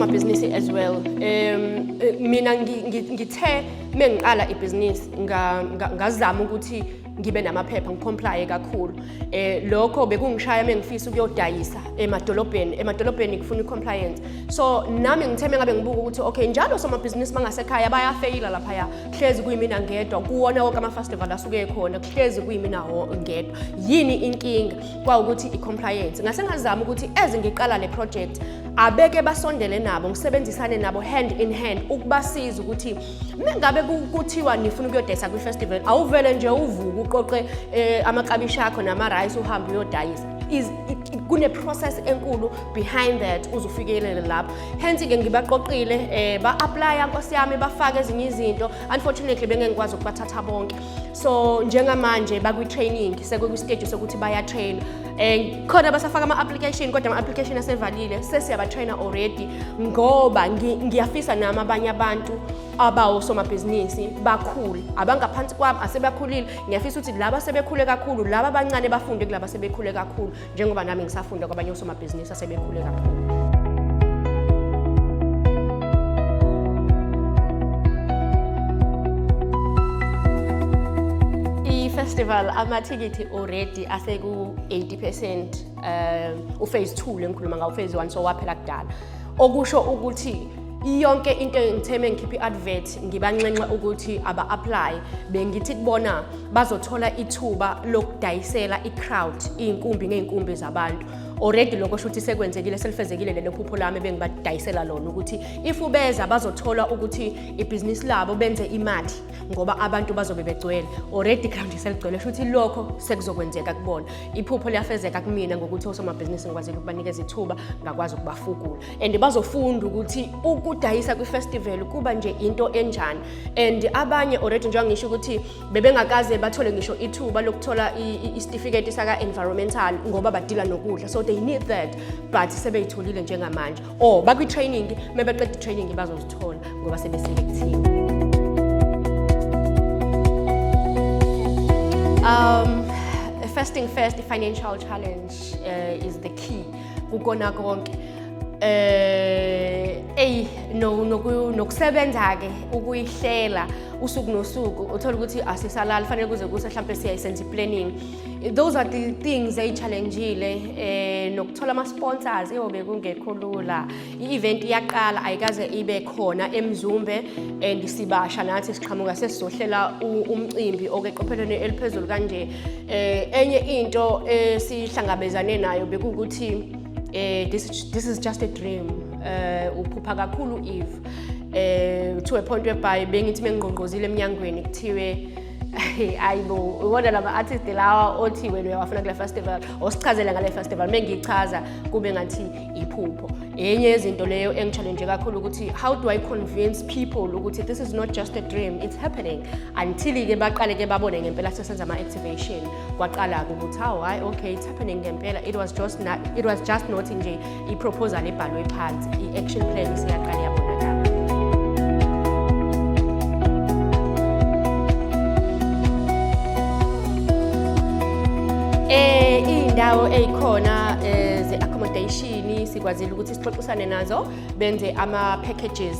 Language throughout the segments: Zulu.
usomabhizinisi as well. Mina ngithe mengiqala ibhizinisi ngazama ukuthi ngibe namaphepha ngicomplye kakhulu. Lokho bekungishaya mengifisa ukuyodayisa emadolobheni kufuna icompliance. So nami ngitheme ngabe ngibuka ukuthi okay njalo somabhizinisi bangasekhaya bayafaila lapha hlezi kuyimina ngedwa kuwona wonke ama-festival asuke ekhona hlezi kuyimina ngedwa. Yini inkinga kwa ukuthi i-compliance ngase ngazama ukuthi ngiqala le project abeke basondele nabo ngisebenzisane nabo hand in hand ukubasiza ukuthi mengabe kuthiwa nifuna ukuyodayisa kwi-festival awuvele nje uvuka uqoqe amaklabishi akho nama-rice uhambe uyodayisa. Kune-process enkulu behind that uzufikelele lapho. Hence ke ngibaqoqile ba-applya nkosi yami bafake ezinye izinto. Unfortunately bengengikwazi ukubathatha bonke. So njengamanje bakwi-training sekwi-stage sokuthi bayatrain. Khona basafaka ama-application kodwa ama-application asevalile sesiyabatraina already ngoba ngiyafisa nami abanye abantu abawosomabhizinisi bakhulu abangaphansi kwami asebakhulile. Ngiyafisa ukuthi laba sebekhule kakhulu laba abancane bafunde kulaba sebekhule kakhulu njengoba nami ngisafunda kwabanye osomabhizinisi asebekhule kakhulu. Festival amathikithi already aseku 80%. Phase 2 lengikhuluma ngawo phase 1 so waphela kudala. Okusho ukuthi yonke into engitheme ngikhipha i-advert ngibanxenxa ukuthi aba-apply bengithi kubona bazothola ithuba lokudayisela i-crowd iy'nkumbi ngey'nkumbi zabantu. Already lokho shuthi sekwenzekile selifezekile lelo phupho lami bengibadayisela lona ukuthi if ubeza bazothola ukuthi ibhizinisi labo benze imali ngoba abantu bazobe begcwele. Already ground seligcwele shuthi lokho sekuzokwenzeka kubona. Iphupho liyafezeka kumina ngokuthi osomabhizinisi ngikwazile ukubanikeza ithuba ngakwazi ukubafukula and bazofunda ukuthi ukudayisa kwi-festival kuba nje into enjani. And abanye already njengoba ngisho ukuthi bebengakaze bathole ngisho ithuba lokuthola isitifiketi saka environmental ngoba badila nokudla. So they need that but sebeyitholile njengamanje or bakwi-training mebeqeda i-training bazozithola ngoba sebeselectiwe. First thing first, the financial challenge is the key kukona konke. Nokusebenza ke ukuyihlela usuku nosuku uthola ukuthi asisalala fanele kuze kuse mhlambe siyayisenza planning. Those are the things challengeile nokuthola ama sponsors eyobe kungekho lula. I-event iyaqala ayikaze ibe khona eMzumbe and sibasha nathi siqhamuka sesizohlela umcimbi okeqophelweni eliphezulu kanje. Enye into sihlangabezane nayo bekukuthi this is just a dream. Uphupha kakhulu Eve to a point whereby bengithi mengqongqozile eminyangweni kuthiwe ayibo ubona lama artists lawa othi wena uyawafuna kule festival osichazela ngale festival mengichaza kube ngathi iphupho. Enye izinto leyo engichallenge kakhulu ukuthi how do I convince people ukuthi this is not just a dream, it's happening until ke baqale ke babone ngempela sesenza ama activation kwaqala ukuthi hayi okay it's happening ngempela. It was just not nje I proposal ebhalwe phansi I action plan siyaqala yabonakala. Indawo eyikhona ze-accommodation sikwazile ukuthi sixoxisane nazo benze ama-packages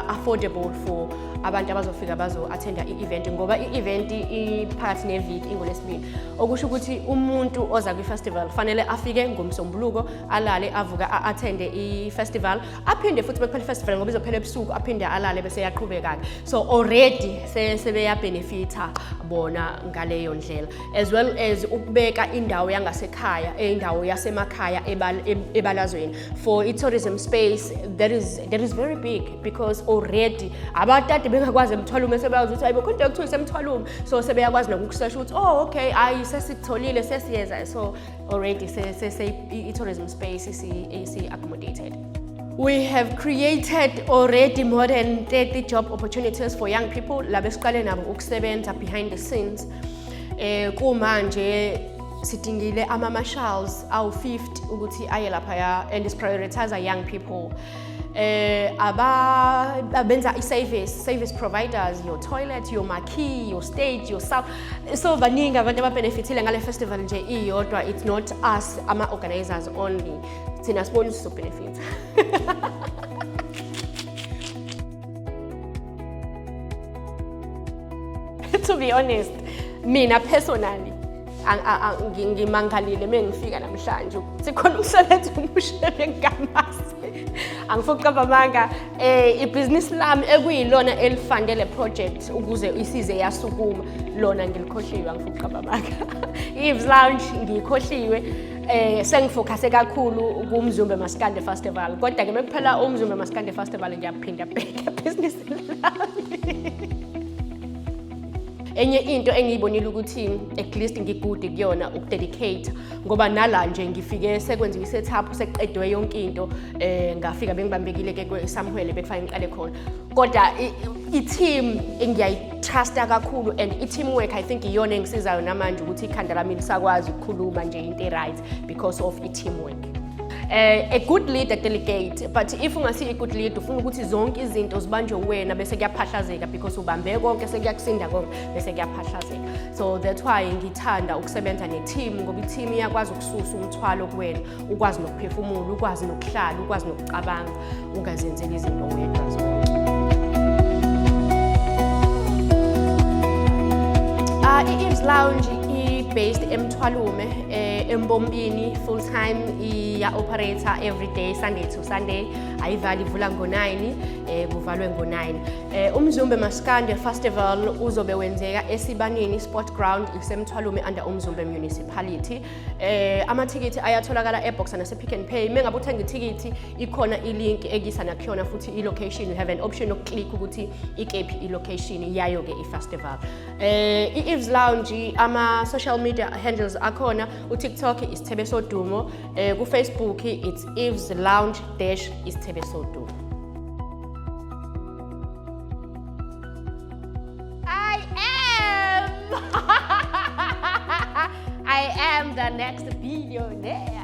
affordable for abantu abazofika bazo-attenda i-event ngoba i-event iphakathi neviki ingolesibili. Okusho ukuthi umuntu oza kwi-festival fanele afike ngomsombuluko alale avuka a-attende i-festival aphinde futhi bephela i-festival ngoba izophela ebusuku aphinde alale bese yaqhubeka. So already sebeyabenefita bona ngaleyo ndlela as well as ukubeka indawo yangasekhaya indawo yasemakhaya ebalazweni for i-tourism space that is very big because already abatati bengakwazi emthwalume sebeyazi ukuthi ayibo konke kuthiwa semthwalume so sebeyakwazi nokusearch ukuthi okay ayi sesitholile sesiyeza so already i-tourism space is accommodated. We have created already more than 30 job opportunities for young people labe siqale nabo ukusebenza behind the scenes. Kumanje sidingile ama-marshals awu-50 ukuthi aye lapha and is prioritize young people. Abenza i-service providers, your toilet, your marquee, your stage, your sound. So baningi abantu ababenefitile ngale festival nje iyodwa. It's not us ama-organizers only. Thina sibona sizobenefita. be honest, mina personally, ngimangalile mengifika namhlanje ukuthi khona umsebenzi omusha bengamasi. Angifuna ukuqamba amanga ibhizinisi lami ekuyilona elifundele project ukuze isize yasukuma lona ngilikhohliwe angifuna ukuqamba amanga. Eve's Lounge ngikhohliwe sengifocuse kakhulu kuMzumbe Maskandi Festival kodwa ke mekuphela uMzumbe Maskandi Festival ngiyaphinda bheka business lami. Enye into engiyibonile ukuthi at least ngigude kuyona ukudedicate ngoba nala nje ngifike sekwenziwe isetup sekuqedwe yonke into ngafika bengibambekile ke kweSamuel bekufanele ngiqale khona kodwa i-team engiyayitrusta kakhulu and i-teamwork I think iyona engisizayo namanje ukuthi ikhanda lami lisakwazi ukukhuluma nje into right because of i-teamwork. A good leader delegate, but if ungasi a good leader ufuna ukuthi zonke izinto zibanjwe wena bese kuyaphahlazeka because ubambe konke sekuyakusinda konke bese kuyaphahlazeka. So that's why ngithanda ukusebenza ne-team ngoba i-team iyakwazi ukususa umthwalo kuwena, ukwazi nokuphefumula, ukwazi nokuhlala, ukwazi nokucabanga, ungazenzeli izinto wedwa zonke. I-Eve's Lounge based eMthwalume eMbombini full time iya-operator every day Sunday to Sunday ayivali ivula ngo-9 kuvalwe ngo-9. uMzumbe Maskandi Festival uzobe wenzeka eSibanini Sport Ground iseMthwalume under uMzumbe Municipality. Amathikithi ayatholakala eBoxer nase-Pick n Pay. Mengabe uthenga ithikithi ikhona ilink ekisa nakuyona futhi i-location, you have an option okuklik ukuthi ikephi i-location yayo ke i-festival. I-Eve's Lounge ama social media handles akhona, uTikTok is Thebe Sodumo, kuFacebook it's Eve's Lounge is Thebe Sodumo. I am the next billionaire.